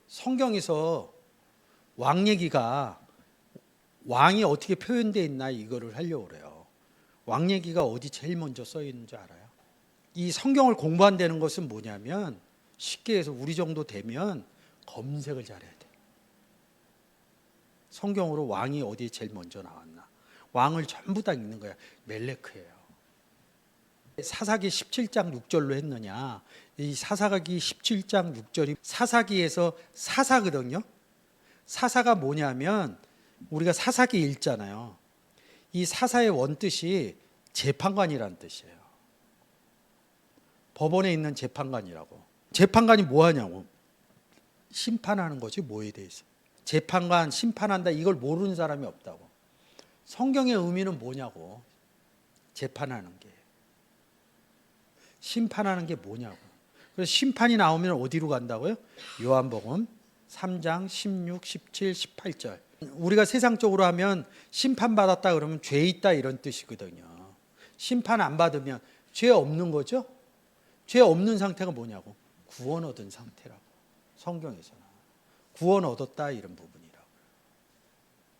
성경에서 왕 얘기가 왕이 어떻게 표현되어 있나 이거를 하려고 그래요. 왕 얘기가 어디 제일 먼저 써 있는 줄 알아요? 이 성경을 공부한다는 것은 뭐냐면 쉽게 해서 우리 정도 되면 검색을 잘해야 돼. 성경으로 왕이 어디에 제일 먼저 나왔나. 왕을 전부 다 읽는 거야. 멜레크예요. 사사기 17장 6절로 했느냐. 이 사사기 17장 6절이 사사기에서 사사거든요. 사사가 뭐냐면 우리가 사사기 읽잖아요. 이 사사의 원뜻이 재판관이라는 뜻이에요. 법원에 있는 재판관이라고. 재판관이 뭐 하냐고. 심판하는 거지 뭐에 대해서. 재판관, 심판한다 이걸 모르는 사람이 없다고. 성경의 의미는 뭐냐고. 재판하는 게. 심판하는 게 뭐냐고. 그래서 심판이 나오면 어디로 간다고요? 요한복음 3장 16, 17, 18절. 우리가 세상적으로 하면 심판받았다 그러면 죄 있다 이런 뜻이거든요. 심판 안 받으면 죄 없는 거죠? 죄 없는 상태가 뭐냐고. 구원 얻은 상태라고. 성경에서는. 구원 얻었다 이런 부분이라고.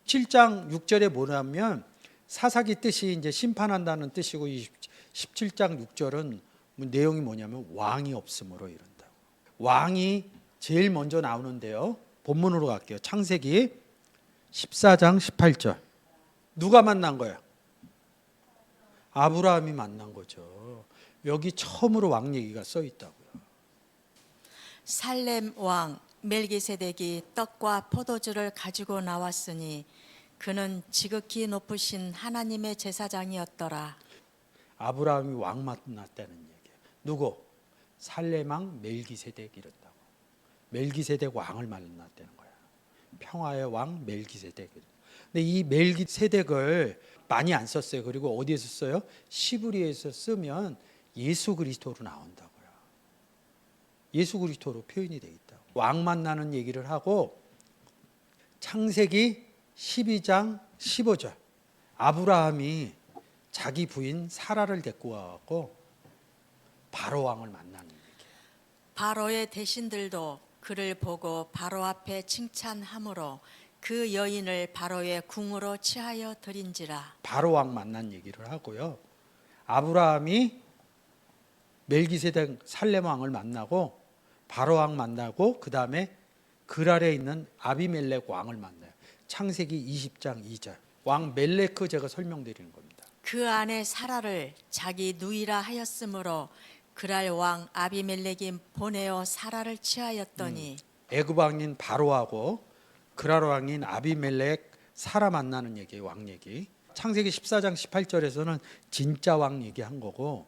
7장 6절에 뭐냐면 사사기 뜻이 이제 심판한다는 뜻이고 17장 6절은 내용이 뭐냐면 왕이 없으므로 이런다고. 왕이 제일 먼저 나오는데요. 본문으로 갈게요. 창세기 14장 18절. 누가 만난 거예요? 아브라함이 만난 거죠. 여기 처음으로 왕 얘기가 써 있다고요. 살렘 왕 멜기세덱이 떡과 포도주를 가지고 나왔으니 그는 지극히 높으신 하나님의 제사장이었더라. 아브라함이 왕 만났다는 얘기예요. 누구? 살렘 왕 멜기세덱 이랬다고. 멜기세덱 왕을 만났다는 거야. 평화의 왕 멜기세덱. 근데 이 멜기세덱을 많이 안 썼어요. 그리고 어디에서 써요? 시브리에서 쓰면 예수 그리스도로 나온다고요. 예수 그리스도로 표현이 돼 있다고. 왕 만나는 얘기를 하고 창세기 12장 15절. 아브라함이 자기 부인 사라를 데리고 와갖고 바로 왕을 만나는 얘기예요. 바로의 대신들도 그를 보고 바로 앞에 칭찬함으로 그 여인을 바로의 궁으로 취하여 드린지라. 바로 왕 만난 얘기를 하고요. 아브라함이 멜기세덱 살렘 왕을 만나고 바로 왕 만나고 그 다음에 그랄에 있는 아비멜렉 왕을 만나요. 창세기 20장 2절. 왕 멜레크 제가 설명드리는 겁니다. 그 안에 사라를 자기 누이라 하였으므로 그랄 왕 아비멜렉이 보내어 사라를 취하였더니 애굽 왕인 바로하고 그랄 왕인 아비멜렉 사라 만나는 얘기예요. 왕 얘기. 창세기 14장 18절에서는 진짜 왕 얘기한 거고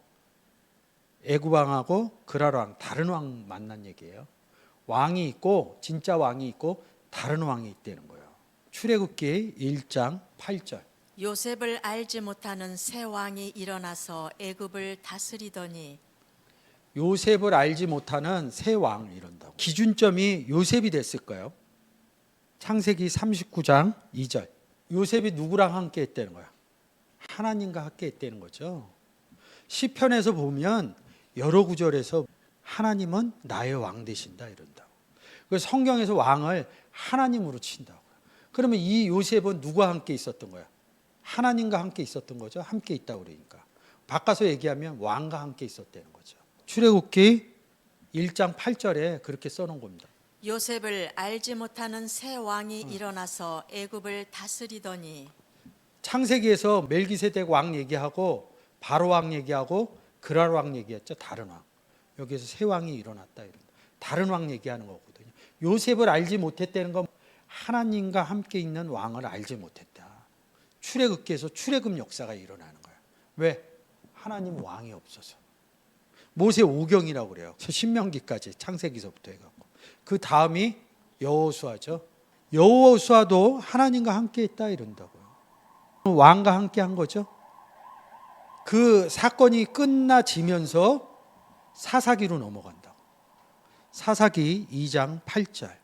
애굽 왕하고 그랄 왕 다른 왕 만난 얘기예요. 왕이 있고 진짜 왕이 있고 다른 왕이 있다는 거예요. 출애굽기 1장 8절. 요셉을 알지 못하는 새 왕이 일어나서 애굽을 다스리더니 요셉을 알지 못하는 새 왕 이런다고. 기준점이 요셉이 됐을까요? 창세기 39장 2절. 요셉이 누구랑 함께 했다는 거야? 하나님과 함께 했다는 거죠. 시편에서 보면 여러 구절에서 하나님은 나의 왕 되신다 이런다고. 그래서 성경에서 왕을 하나님으로 친다고. 그러면 이 요셉은 누구와 함께 있었던 거야? 하나님과 함께 있었던 거죠. 함께 있다고 그러니까. 바꿔서 얘기하면 왕과 함께 있었다는 거죠. 출애굽기 1장 8절에 그렇게 써놓은 겁니다. 요셉을 알지 못하는 새 왕이 일어나서 애굽을 다스리더니 창세기에서 멜기세덱 왕 얘기하고 바로 왕 얘기하고 그랄 왕 얘기했죠. 다른 왕. 여기에서 새 왕이 일어났다 이런. 다른 왕 얘기하는 거거든요. 요셉을 알지 못했다는 건 하나님과 함께 있는 왕을 알지 못했다. 출애굽기에서 출애굽 역사가 일어나는 거야. 왜? 하나님 왕이 없어서. 모세 오경이라고 그래요. 신명기까지 창세기서부터 해갖고. 그 다음이 여호수아죠. 여호수아도 하나님과 함께 있다 이런다고요. 왕과 함께 한 거죠. 그 사건이 끝나지면서 사사기로 넘어간다고. 사사기 2장 8절.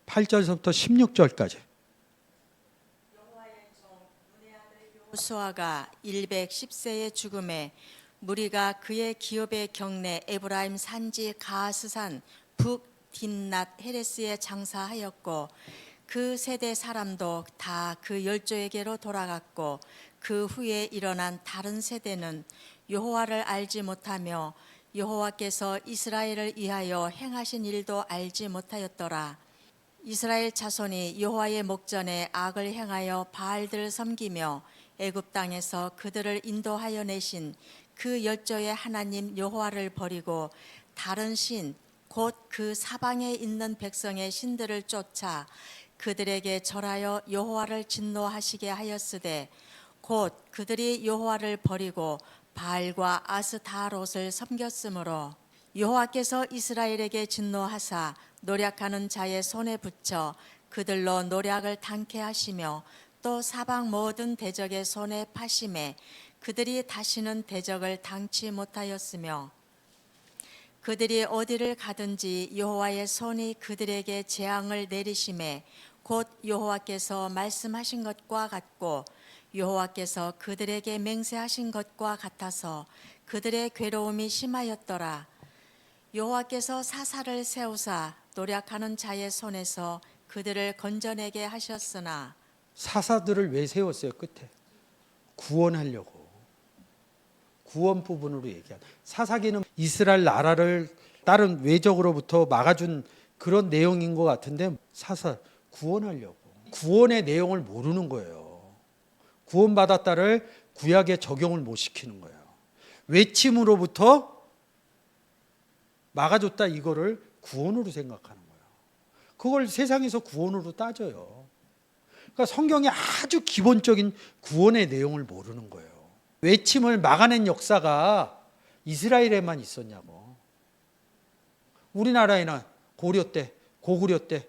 8절서부터 16절까지. 여호수아가 110세의 죽음에 무리가 그의 기업의 경내 에브라임 산지 가스산 북 딥낫 헤레스에 장사하였고 그 세대 사람도 다 그 열조에게로 돌아갔고 그 후에 일어난 다른 세대는 여호와를 알지 못하며 여호와께서 이스라엘을 위하여 행하신 일도 알지 못하였더라. 이스라엘 자손이 여호와의 목전에 악을 행하여 바알들을 섬기며 애굽 땅에서 그들을 인도하여 내신 그 열조의 하나님 여호와를 버리고 다른 신 곧 그 사방에 있는 백성의 신들을 쫓아 그들에게 절하여 여호와를 진노하시게 하였으되 곧 그들이 여호와를 버리고 바알과 아스타롯을 섬겼으므로 여호와께서 이스라엘에게 진노하사 노략하는 자의 손에 붙여 그들로 노략을 당케 하시며 또 사방 모든 대적의 손에 파심에 그들이 다시는 대적을 당치 못하였으며 그들이 어디를 가든지 여호와의 손이 그들에게 재앙을 내리심에 곧 여호와께서 말씀하신 것과 같고 여호와께서 그들에게 맹세하신 것과 같아서 그들의 괴로움이 심하였더라. 여호와께서 사사를 세우사 노략하는 자의 손에서 그들을 건져내게 하셨으나 사사들을 왜 세웠어요? 끝에 구원하려고. 구원 부분으로 얘기한 사사기는 이스라엘 나라를 다른 외적으로부터 막아준 그런 내용인 것 같은데 사사 구원하려고. 구원의 내용을 모르는 거예요. 구원받았다를 구약에 적용을 못 시키는 거예요. 외침으로부터 막아줬다 이거를 구원으로 생각하는 거예요. 그걸 세상에서 구원으로 따져요. 그러니까 성경의 아주 기본적인 구원의 내용을 모르는 거예요. 외침을 막아낸 역사가 이스라엘에만 있었냐고. 우리나라에는 고려 때, 고구려 때,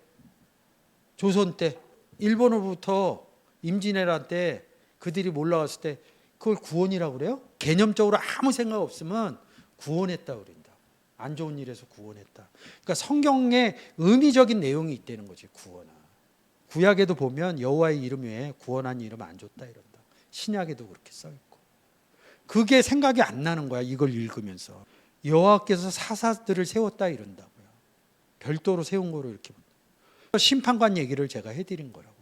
조선 때, 일본으로부터 임진왜란 때 그들이 몰라왔을 때 그걸 구원이라고 그래요? 개념적으로 아무 생각 없으면 구원했다 그런다. 안 좋은 일에서 구원했다. 그러니까 성경에 의미적인 내용이 있다는 거지, 구원은. 구약에도 보면 여호와의 이름 외에 구원한 이름 안 줬다 이런다. 신약에도 그렇게 써 있고. 그게 생각이 안 나는 거야, 이걸 읽으면서. 여호와께서 사사들을 세웠다 이런다고요. 별도로 세운 거로 이렇게. 심판관 얘기를 제가 해드린 거라고.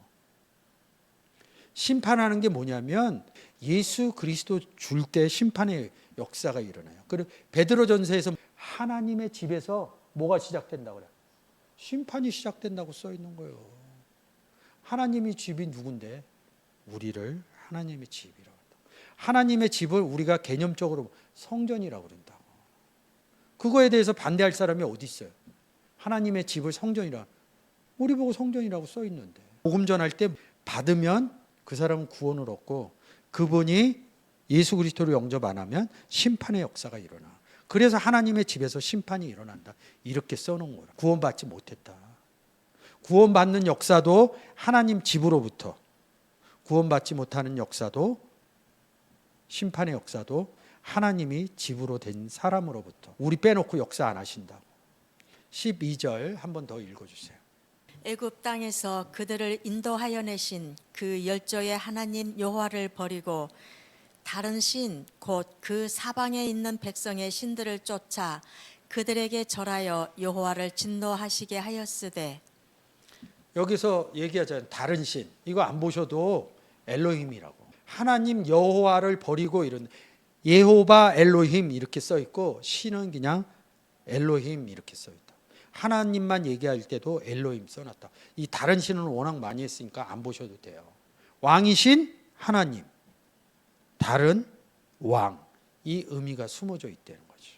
심판하는 게 뭐냐면 예수 그리스도 줄 때 심판의 역사가 일어나요. 그리고 베드로전서에서 하나님의 집에서 뭐가 시작된다고 그래요? 심판이 시작된다고 써 있는 거예요. 하나님의 집이 누군데? 우리를 하나님의 집이라고. 하나님의 집을 우리가 개념적으로 성전이라고 그런다고. 그거에 대해서 반대할 사람이 어디 있어요? 하나님의 집을 성전이라. 우리 보고 성전이라고 써 있는데. 복음 전할 때 받으면 그 사람은 구원을 얻고 그분이 예수 그리스도를 영접 안 하면 심판의 역사가 일어나. 그래서 하나님의 집에서 심판이 일어난다. 이렇게 써놓은 거라. 구원받지 못했다. 구원받는 역사도 하나님 집으로부터, 구원받지 못하는 역사도, 심판의 역사도 하나님이 집으로 된 사람으로부터. 우리 빼놓고 역사 안 하신다고. 12절 한 번 더 읽어주세요. 애굽 땅에서 그들을 인도하여 내신 그 열조의 하나님 여호와를 버리고 다른 신 곧 그 사방에 있는 백성의 신들을 쫓아 그들에게 절하여 여호와를 진노하시게 하였으되. 여기서 얘기하자면 다른 신, 이거 안 보셔도 엘로힘이라고. 하나님 여호와를 버리고 이런, 예호바 엘로힘 이렇게 써 있고 신은 그냥 엘로힘 이렇게 써 있다. 하나님만 얘기할 때도 엘로힘 써놨다. 이 다른 신은 워낙 많이 했으니까 안 보셔도 돼요. 왕이신 하나님, 다른 왕, 이 의미가 숨어져 있다는 거지.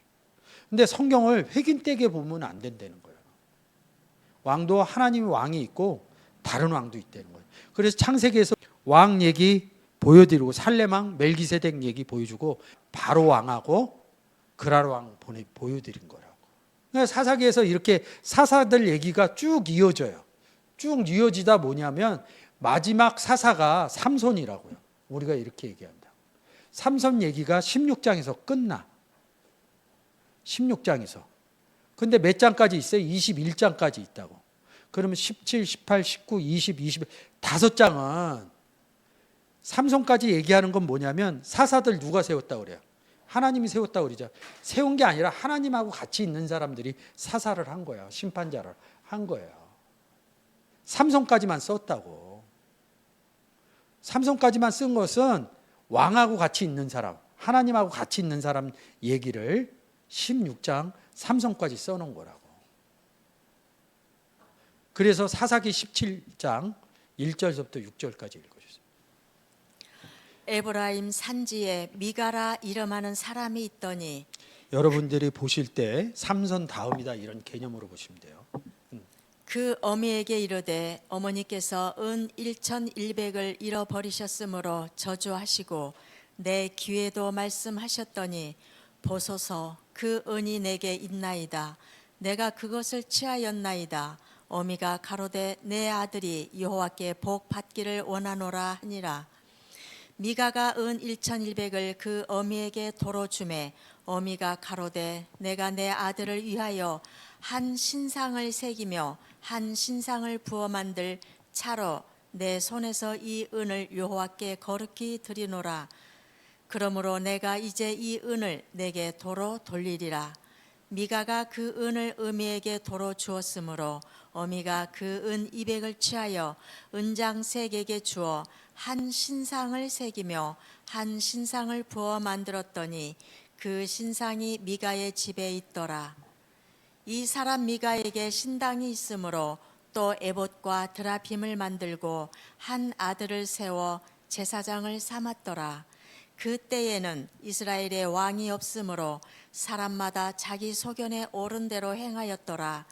근데 성경을 획일되게 보면 안 된다는 거예요. 왕도 하나님의 왕이 있고 다른 왕도 있다는 거예요. 그래서 창세기에서 왕 얘기 보여드리고 살렘왕 멜기세덱 얘기 보여주고 바로 왕하고 그랄 왕 보여드린 거라고. 그러니까 사사기에서 이렇게 사사들 얘기가 쭉 이어져요. 쭉 이어지다 뭐냐면 마지막 사사가 삼손이라고요. 우리가 이렇게 얘기한다. 삼손 얘기가 16장에서 끝나. 16장에서. 근데 몇 장까지 있어요? 21장까지 있다고. 그러면 17, 18, 19, 20, 21 다섯 장은 삼손까지 얘기하는 건 뭐냐면 사사들 누가 세웠다고 그래요? 하나님이 세웠다고 그러죠. 세운 게 아니라 하나님하고 같이 있는 사람들이 사살을 한 거예요. 심판자를 한 거예요. 삼손까지만 썼다고. 삼손까지만 쓴 것은 왕하고 같이 있는 사람, 하나님하고 같이 있는 사람 얘기를 16장 삼손까지 써놓은 거라고. 그래서 사사기 17장 1절부터 6절까지 읽어주세요. 에브라임 산지에 미가라 이름하는 사람이 있더니 여러분들이 보실 때 삼손 다음이다 이런 개념으로 보시면 돼요. 그 어미에게 이르되 어머니께서 은 1,100을 잃어버리셨으므로 저주하시고 내 귀에도 말씀하셨더니 보소서 그 은이 내게 있나이다. 내가 그것을 취하였나이다. 어미가 가로되 내 아들이 여호와께 복 받기를 원하노라 하니라. 미가가 은 1,100을 그 어미에게 도로 주매 어미가 가로되 내가 내 아들을 위하여 한 신상을 새기며 한 신상을 부어 만들 차로 내 손에서 이 은을 여호와께 거룩히 드리노라. 그러므로 내가 이제 이 은을 내게 도로 돌리리라. 미가가 그 은을 어미에게 도로 주었으므로 어미가 그 은 200을 취하여 은장 3개에게 주어 한 신상을 새기며 한 신상을 부어 만들었더니 그 신상이 미가의 집에 있더라. 이 사람 미가에게 신당이 있으므로 또 에봇과 드라핌을 만들고 한 아들을 세워 제사장을 삼았더라. 그때에는 이스라엘에 왕이 없으므로 사람마다 자기 소견에 옳은 대로 행하였더라.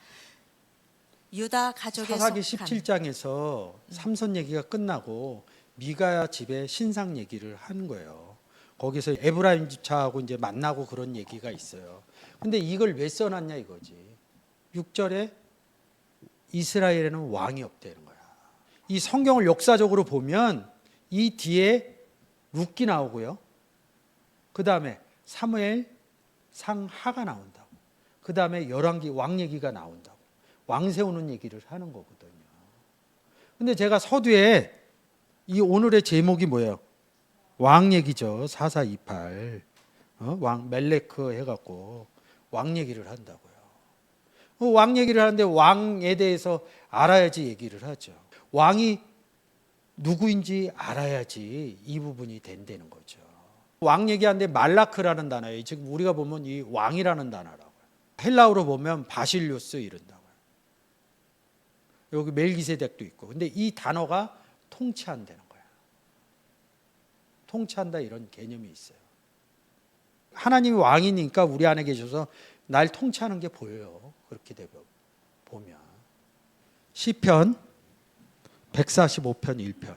유다 가족에 사사기 속한 17장에서 삼손 얘기가 끝나고 미가 집에 신상 얘기를 하는 거예요. 거기서 에브라임 집차하고 이제 만나고 그런 얘기가 있어요. 근데 이걸 왜 써놨냐 이거지. 6절에 이스라엘에는 왕이 없다는 거야. 이 성경을 역사적으로 보면 이 뒤에 룻기 나오고요. 그 다음에 사무엘 상하가 나온다고. 그 다음에 열왕기 왕 얘기가 나온다고. 왕 세우는 얘기를 하는 거거든요. 근데 제가 서두에 이 오늘의 제목이 뭐예요? 왕 얘기죠. 4428. 왕 멜레크 해갖고 왕 얘기를 한다고요. 왕 얘기를 하는데 왕에 대해서 알아야지 얘기를 하죠. 왕이 누구인지 알아야지 이 부분이 된다는 거죠. 왕 얘기하는데 말라크라는 단어예요. 지금 우리가 보면 이 왕이라는 단어라고요. 헬라어로 보면 바실루스 이런다고요. 여기 멜기세덱도 있고. 근데 이 단어가 통치한다는 거야. 통치한다 이런 개념이 있어요. 하나님이 왕이니까 우리 안에 계셔서 날 통치하는 게 보여요. 그렇게 되면 보면 시편 145편 1편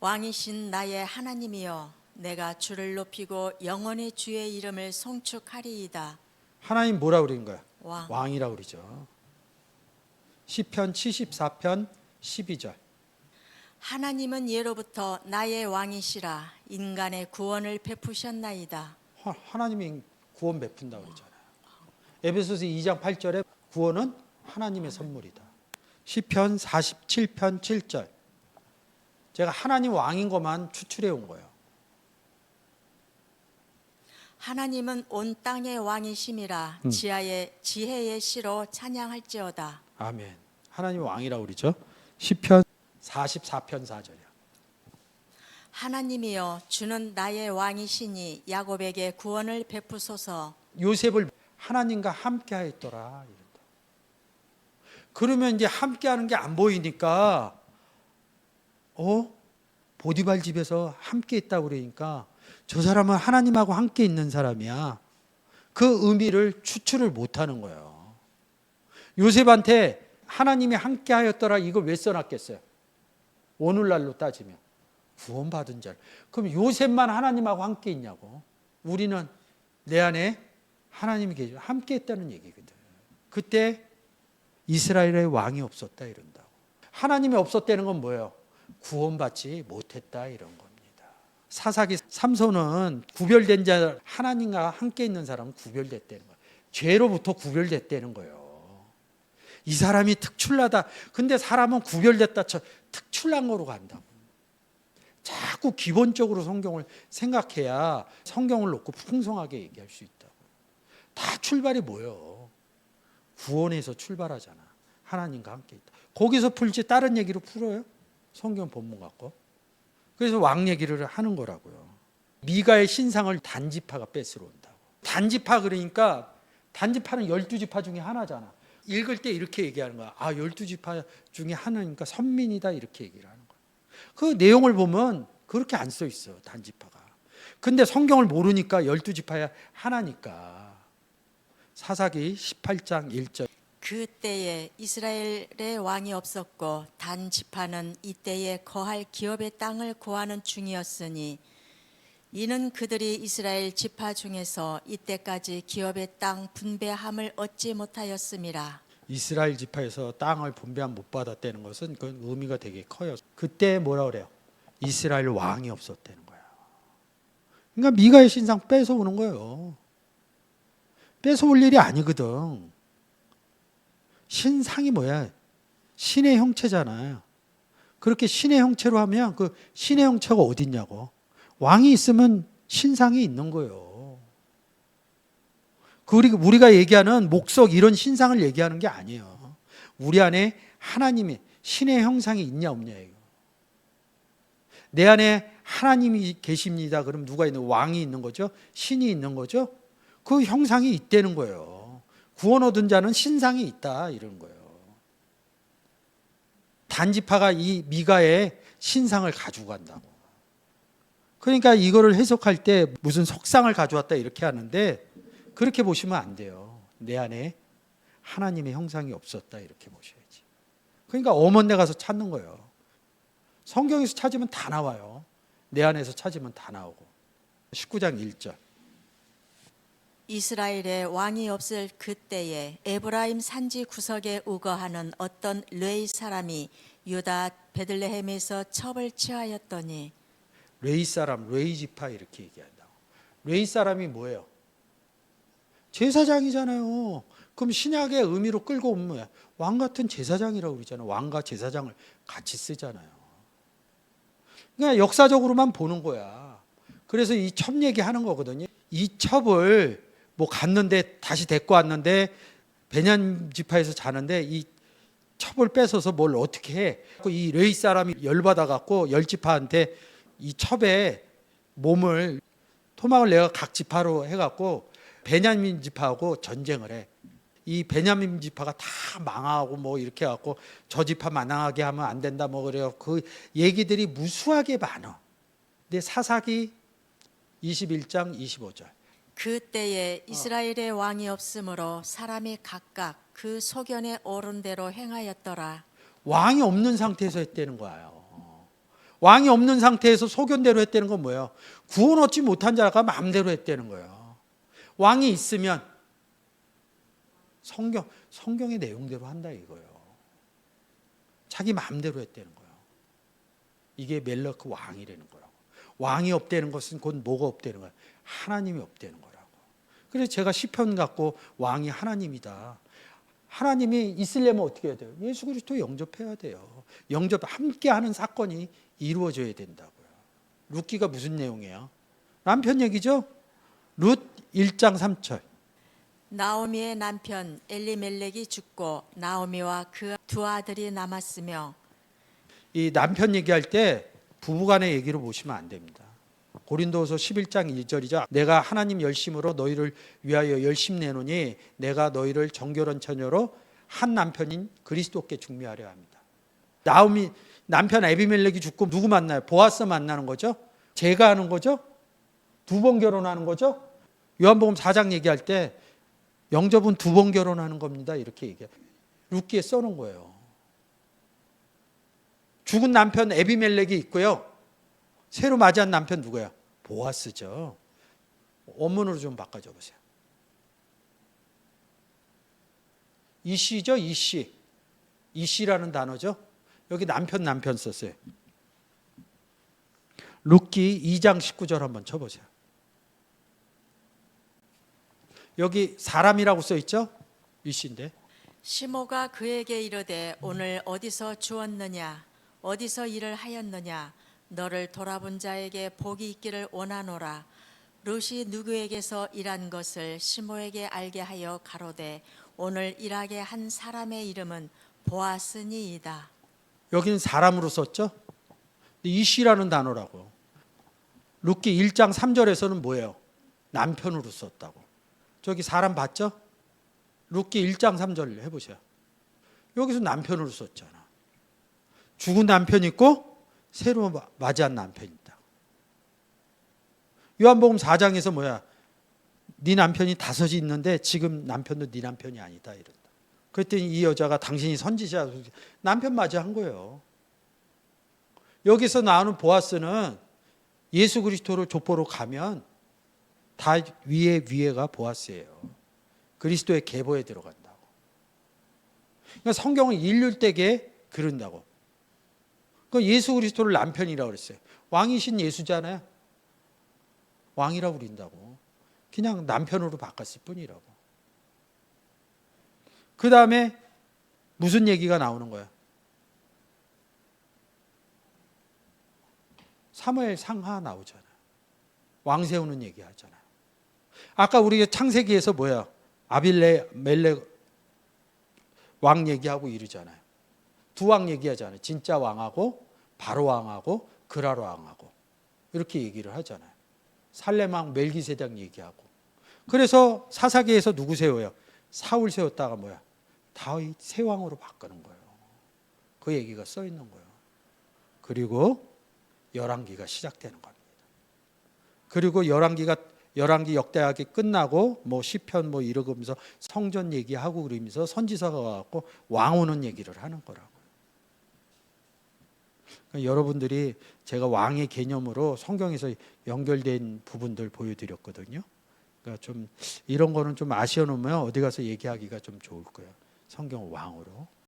왕이신 나의 하나님이여 내가 주를 높이고 영원히 주의 이름을 송축하리이다. 하나님 뭐라 그러는 거야? 왕. 왕이라고 그러죠. 시편 74편 12절 하나님은 예로부터 나의 왕이시라 인간의 구원을 베푸셨나이다. 하나님이 구원 베푼다고 그러잖아요. 에베소서 2장 8절에 구원은 하나님의 선물이다. 시편 47편 7절 제가 하나님 왕인 것만 추출해 온 거예요. 하나님은 온 땅의 왕이심이라 지혜의 시로 찬양할지어다. 아멘. 하나님 왕이라고 그러죠. 시편 44편 4절이야. 하나님이여 주는 나의 왕이시니 야곱에게 구원을 베푸소서. 요셉을 하나님과 함께 하였더라 이런다. 그러면 이제 함께 하는 게 안 보이니까 보디발 집에서 함께 있다고 그러니까 저 사람은 하나님하고 함께 있는 사람이야. 그 의미를 추출을 못 하는 거예요. 요셉한테 하나님이 함께 하였더라 이거 왜 써놨겠어요? 오늘날로 따지면 구원받은 자. 그럼 요셉만 하나님하고 함께 있냐고. 우리는 내 안에 하나님이 계시고 함께 했다는 얘기거든. 그때 이스라엘의 왕이 없었다 이런다고. 하나님이 없었다는 건 뭐예요? 구원받지 못했다 이런 겁니다. 사사기 삼손은 구별된 자, 하나님과 함께 있는 사람은 구별됐다는 거예요. 죄로부터 구별됐다는 거예요. 이 사람이 특출나다. 근데 사람은 구별됐다 쳐 특출난 거로 간다고. 자꾸 기본적으로 성경을 생각해야 성경을 놓고 풍성하게 얘기할 수 있다고. 다 출발이 뭐예요? 구원에서 출발하잖아. 하나님과 함께 있다. 거기서 풀지 다른 얘기로 풀어요? 성경 본문 갖고. 그래서 왕 얘기를 하는 거라고요. 미가의 신상을 단지파가 뺏으러 온다고. 단지파 그러니까 단지파는 12지파 중에 하나잖아. 읽을 때 이렇게 얘기하는 거야. 12지파 중에 하나니까 선민이다 이렇게 얘기를 하는 거야. 그 내용을 보면 그렇게 안 써 있어. 단지파가. 근데 성경을 모르니까 12지파야 하나니까. 사사기 18장 1절. 그때에 이스라엘의 왕이 없었고 단 지파는 이때에 거할 기업의 땅을 구하는 중이었으니 이는 그들이 이스라엘 지파 중에서 이때까지 기업의 땅 분배함을 얻지 못하였음이라. 이스라엘 지파에서 땅을 분배함 못 받았다는 것은 그 의미가 되게 커요. 그때 뭐라 그래요? 이스라엘 왕이 없었다는 거야. 그러니까 미가의 신상 뺏어오는 거예요. 뺏어올 일이 아니거든. 신상이 뭐야? 신의 형체잖아요. 그렇게 신의 형체로 하면 그 신의 형체가 어딨냐고. 왕이 있으면 신상이 있는 거예요. 우리가 얘기하는 목석 이런 신상을 얘기하는 게 아니에요. 우리 안에 하나님의 신의 형상이 있냐 없냐 이거. 내 안에 하나님이 계십니다. 그럼 누가 있는 왕이 있는 거죠? 신이 있는 거죠? 그 형상이 있다는 거예요. 구원 얻은 자는 신상이 있다 이런 거예요. 단지파가 이 미가의 신상을 가지고 간다고. 그러니까 이거를 해석할 때 무슨 석상을 가져왔다 이렇게 하는데 그렇게 보시면 안 돼요. 내 안에 하나님의 형상이 없었다 이렇게 보셔야지. 그러니까 엄원대 가서 찾는 거예요. 성경에서 찾으면 다 나와요. 내 안에서 찾으면 다 나오고. 19장 1절. 이스라엘에 왕이 없을 그때에 에브라임 산지 구석에 우거하는 어떤 레위 사람이 유다 베들레헴에서 첩을 취하였더니. 레위 사람, 레위 지파 이렇게 얘기한다고. 레위 사람이 뭐예요? 제사장이잖아요. 그럼 신약의 의미로 끌고 오면 뭐야? 왕 같은 제사장이라고 그러잖아요. 왕과 제사장을 같이 쓰잖아요. 그러니까 역사적으로만 보는 거야. 그래서 이 첩 얘기하는 거거든요. 이 첩을 뭐 갔는데 다시 데리고 왔는데 베냐민 지파에서 자는데 이 첩을 뺏어서 뭘 어떻게 해? 이 레위 사람이 열받아 갖고 열 지파한테 이 첩에 몸을 토막을 내가 각 지파로 해갖고 베냐민 지파하고 전쟁을 해. 이 베냐민 지파가 다 망하고 뭐 이렇게 해갖고 저 지파 망하게 하면 안 된다 뭐 그래요. 그 얘기들이 무수하게 많아. 근데 사사기 21장 25절. 그때에 이스라엘의 왕이 없으므로 사람이 각각 그 소견에 오른 대로 행하였더라. 왕이 없는 상태에서 했다는 거예요. 왕이 없는 상태에서 소견대로 했다는 건 뭐예요? 구원 얻지 못한 자가 마음대로 했다는 거예요. 왕이 있으면 성경의 내용대로 한다 이거예요. 자기 마음대로 했다는 거예요. 이게 멜러크 왕이라는 거라고. 왕이 없다는 것은 곧 뭐가 없다는 거예요? 하나님이 없다는 거라고. 그래서 제가 시편 갖고 왕이 하나님이다. 하나님이 있으려면 어떻게 해야 돼요? 예수 그리스도 영접해야 돼요. 영접 함께하는 사건이 이루어져야 된다고요. 룻기가 무슨 내용이에요? 남편 얘기죠? 룻 1장 3절. 나오미의 남편 엘리멜렉이 죽고 나오미와 그 두 아들이 남았으며. 이 남편 얘기할 때 부부간의 얘기로 보시면 안 됩니다. 고린도서 11장 1절이죠. 내가 하나님 열심으로 너희를 위하여 열심 내노니 내가 너희를 정결한 처녀로 한 남편인 그리스도께 중매하려 합니다. 나오미 남편 에비멜렉이 죽고 누구 만나요? 보아스 만나는 거죠? 제가 하는 거죠? 두 번 결혼하는 거죠? 요한복음 4장 얘기할 때 영접은 두 번 결혼하는 겁니다. 이렇게 얘기해요. 룻기에 써놓은 거예요. 죽은 남편 에비멜렉이 있고요. 새로 맞이한 남편 누구예요? 보아스죠. 원문으로 좀 바꿔줘 보세요. 이씨죠, 이씨. 이씨라는 단어죠. 여기 남편 썼어요. 룻기 2장 19절 한번 쳐보세요. 여기 사람이라고 써 있죠? 이씨인데. 시모가 그에게 이르되 오늘 어디서 주었느냐 어디서 일을 하였느냐 너를 돌아본 자에게 복이 있기를 원하노라. 룻이 누구에게서 일한 것을 시모에게 알게 하여 가로되 오늘 일하게 한 사람의 이름은 보아스니이다. 여기는 사람으로 썼죠. 이씨라는 단어라고. 룻기 1장 3절에서는 뭐예요? 남편으로 썼다고. 저기 사람 봤죠? 룻기 1장 3절 해보세요. 여기서 남편으로 썼잖아. 죽은 남편 있고 새로 맞이한 남편 있다. 요한복음 4장에서 뭐야? 네 남편이 5이 있는데 지금 남편도 네 남편이 아니다 이런다. 그랬더니 이 여자가 당신이 선지자, 남편 맞이한 거예요. 여기서 나오는 보아스는 예수 그리스도를 족보로 가면 다 위에가 보아스예요. 그리스도의 계보에 들어간다고. 그러니까 성경은 인륜되게 그런다고. 그러니까 예수 그리스도를 남편이라고 그랬어요. 왕이신 예수잖아요. 왕이라고 그린다고. 그냥 남편으로 바꿨을 뿐이라고. 그 다음에 무슨 얘기가 나오는 거야? 사무엘 상하 나오잖아요. 왕 세우는 얘기 하잖아요. 아까 우리가 창세기에서 뭐야? 아빌멜렉 왕 얘기하고 이러잖아요. 두 왕 얘기하잖아요. 진짜 왕하고 바로 왕하고 그랄 왕하고 이렇게 얘기를 하잖아요. 살렘 왕 멜기세덱 얘기하고. 그래서 사사기에서 누구 세워요? 사울 세웠다가 뭐야? 다윗 새 왕으로 바꾸는 거예요. 그 얘기가 써 있는 거예요. 그리고 열왕기가 시작되는 겁니다. 그리고 열왕기 역대하기 끝나고 뭐 시편 뭐 이러면서 성전 얘기하고 그러면서 선지서가 와갖고 왕 오는 얘기를 하는 거라고요. 그러니까 여러분들이 제가 왕의 개념으로 성경에서 연결된 부분들 보여드렸거든요. 그러니까 좀 이런 거는 좀 아시어 놓으면 어디 가서 얘기하기가 좀 좋을 거예요. 성경 왕으로.